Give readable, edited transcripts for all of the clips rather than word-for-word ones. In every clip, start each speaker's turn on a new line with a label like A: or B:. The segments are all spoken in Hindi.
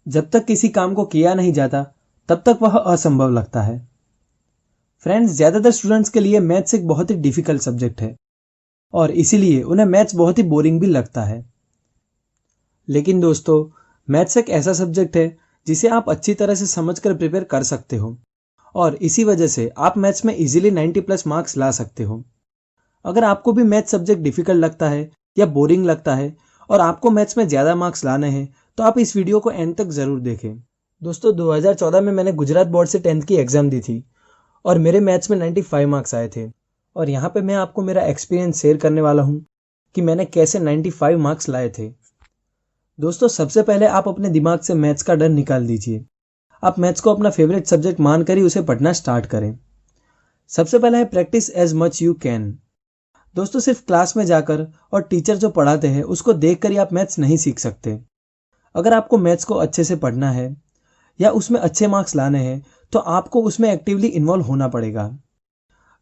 A: जब तक किसी काम को किया नहीं जाता तब तक वह असंभव लगता है। फ्रेंड्स, ज़्यादातर स्टूडेंट्स के लिए मैथ्स एक बहुत ही डिफिकल्ट सब्जेक्ट है और इसीलिए उन्हें मैथ्स बहुत ही बोरिंग भी लगता है। लेकिन दोस्तों, मैथ्स एक ऐसा सब्जेक्ट है जिसे आप अच्छी तरह से समझकर प्रिपेयर कर सकते हो और इसी वजह से आप मैथ्स में इजीली 90+ मार्क्स ला सकते हो। अगर आपको भी मैथ्स सब्जेक्ट डिफिकल्ट लगता है या बोरिंग लगता है और आपको मैथ्स में ज़्यादा मार्क्स लाने हैं तो आप इस वीडियो को एंड तक ज़रूर देखें। दोस्तों, 2014 में मैंने गुजरात बोर्ड से 10th की एग्ज़ाम दी थी और मेरे मैथ्स में 95 मार्क्स आए थे और यहाँ पे मैं आपको मेरा एक्सपीरियंस शेयर करने वाला हूँ कि मैंने कैसे 95 मार्क्स लाए थे। दोस्तों, सबसे पहले आप अपने दिमाग से मैथ्स का डर निकाल दीजिए। आप मैथ्स को अपना फेवरेट सब्जेक्ट मानकर ही उसे पढ़ना स्टार्ट करें। सबसे पहला है practice as much you can. दोस्तों, सिर्फ क्लास में जाकर और टीचर जो पढ़ाते हैं उसको देखकर ही आप मैथ्स नहीं सीख सकते। अगर आपको मैथ्स को अच्छे से पढ़ना है या उसमें अच्छे मार्क्स लाने हैं तो आपको उसमें एक्टिवली इन्वॉल्व होना पड़ेगा।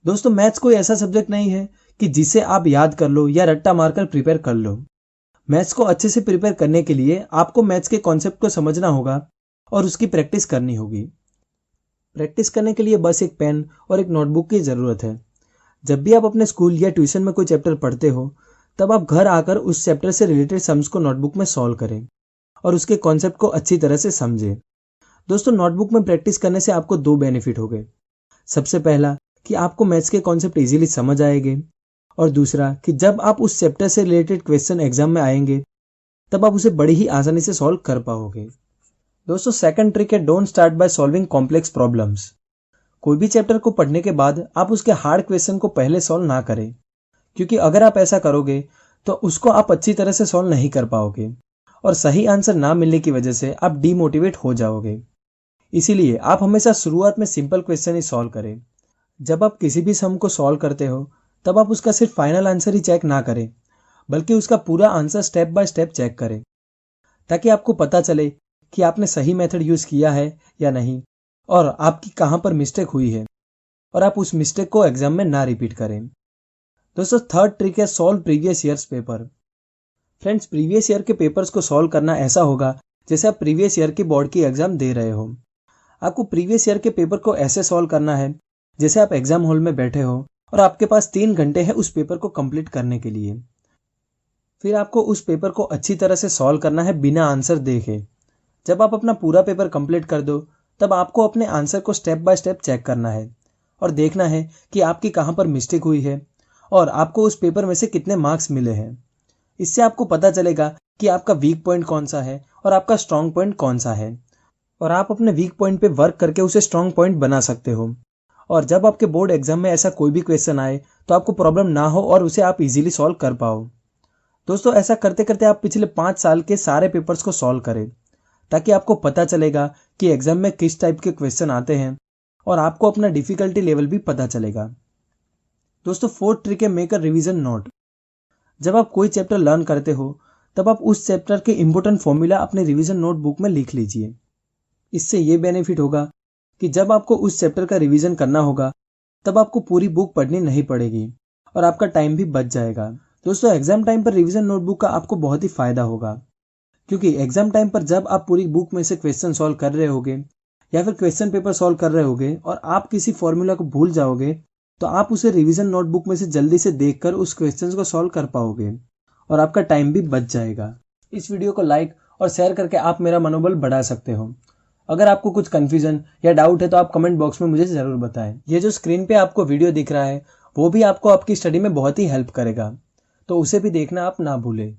A: दोस्तों, मैथ्स कोई ऐसा सब्जेक्ट नहीं है कि जिसे आप याद कर लो या रट्टा मारकर प्रिपेयर कर लो। मैथ्स को अच्छे से प्रिपेयर करने के लिए आपको मैथ्स के कॉन्सेप्ट को समझना होगा और उसकी प्रैक्टिस करनी होगी। प्रैक्टिस करने के लिए बस एक पेन और एक नोटबुक की ज़रूरत है। जब भी आप अपने स्कूल या ट्यूशन में कोई चैप्टर पढ़ते हो तब आप घर आकर उस चैप्टर से रिलेटेड सम्स को नोटबुक में सॉल्व करें और उसके कॉन्सेप्ट को अच्छी तरह से समझें। दोस्तों, नोटबुक में प्रैक्टिस करने से आपको 2 बेनिफिट हो गए। सबसे पहला कि आपको मैथ्स के कॉन्सेप्ट इजीली समझ आएंगे और दूसरा कि जब आप उस चैप्टर से रिलेटेड क्वेश्चन एग्जाम में आएंगे तब आप उसे बड़ी ही आसानी से सॉल्व कर पाओगे। दोस्तों, सेकंड ट्रिक है don't start by solving complex problems. कोई भी चैप्टर को पढ़ने के बाद आप उसके हार्ड क्वेश्चन को पहले सॉल्व ना करें, क्योंकि अगर आप ऐसा करोगे तो उसको आप अच्छी तरह से सॉल्व नहीं कर पाओगे और सही आंसर ना मिलने की वजह से आप डीमोटिवेट हो जाओगे। इसीलिए आप हमेशा शुरुआत में सिंपल क्वेश्चन ही सॉल्व करें। जब आप किसी भी सम को सॉल्व करते हो तब आप उसका सिर्फ फाइनल आंसर ही चेक ना करें, बल्कि उसका पूरा answer step by step check करें, ताकि आपको पता चले कि आपने सही मेथड यूज़ किया है या नहीं और आपकी कहाँ पर मिस्टेक हुई है और आप उस मिस्टेक को एग्जाम में ना रिपीट करें। दोस्तों, थर्ड ट्रिक है solve previous years paper. Friends, previous year के पेपर्स को सॉल्व करना ऐसा होगा जैसे आप प्रीवियस ईयर की बोर्ड की एग्जाम दे रहे हो। आपको प्रीवियस ईयर के पेपर को ऐसे सॉल्व करना है जैसे आप एग्जाम हॉल में बैठे हो और आपके पास 3 घंटे हैं उस पेपर को कंप्लीट करने के लिए। फिर आपको उस पेपर को अच्छी तरह से सॉल्व करना है बिना आंसर देखे। जब आप अपना पूरा पेपर कंप्लीट कर दो तब आपको अपने आंसर को स्टेप बाय स्टेप चेक करना है और देखना है कि आपकी कहाँ पर मिस्टेक हुई है और आपको उस पेपर में से कितने मार्क्स मिले हैं। इससे आपको पता चलेगा कि आपका वीक पॉइंट कौन सा है और आपका स्ट्रॉन्ग पॉइंट कौन सा है और आप अपने वीक पॉइंट पे वर्क करके उसे स्ट्रॉन्ग पॉइंट बना सकते हो। और जब आपके बोर्ड एग्जाम में ऐसा कोई भी क्वेश्चन आए तो आपको प्रॉब्लम ना हो और उसे आप इजीली सॉल्व कर पाओ। दोस्तों, ऐसा करते करते आप पिछले 5 साल के सारे पेपर्स को सॉल्व करें, ताकि आपको पता चलेगा कि एग्जाम में किस टाइप के क्वेश्चन आते हैं और आपको अपना डिफिकल्टी लेवल भी पता चलेगा। दोस्तों, फोर्थ ट्रिक है मेक अ रिवीजन नोट। जब आप कोई चैप्टर लर्न करते हो तब आप उस चैप्टर के इंपॉर्टेंट फॉर्मूला अपने रिवीजन नोटबुक में लिख लीजिए। इससे ये बेनिफिट होगा कि जब आपको उस चैप्टर का रिवीजन करना होगा तब आपको पूरी बुक पढ़नी नहीं पड़ेगी और आपका टाइम भी बच जाएगा। दोस्तों, एग्जाम टाइम पर रिवीजन नोटबुक का आपको बहुत ही फायदा होगा, क्योंकि एग्जाम टाइम पर जब आप पूरी बुक में से क्वेश्चन सॉल्व कर रहे होगे या फिर क्वेश्चन पेपर सॉल्व कर रहे होगे और आप किसी फॉर्मूला को भूल जाओगे तो आप उसे रिवीजन नोटबुक में से जल्दी से देखकर उस क्वेश्चन को सॉल्व कर पाओगे और आपका टाइम भी बच जाएगा। इस वीडियो को लाइक और शेयर करके आप मेरा मनोबल बढ़ा सकते हो। अगर आपको कुछ कंफ्यूजन या डाउट है तो आप कमेंट बॉक्स में मुझे ज़रूर बताएं। ये जो स्क्रीन पे आपको वीडियो दिख रहा है वो भी आपको आपकी स्टडी में बहुत ही हेल्प करेगा, तो उसे भी देखना आप ना भूलें।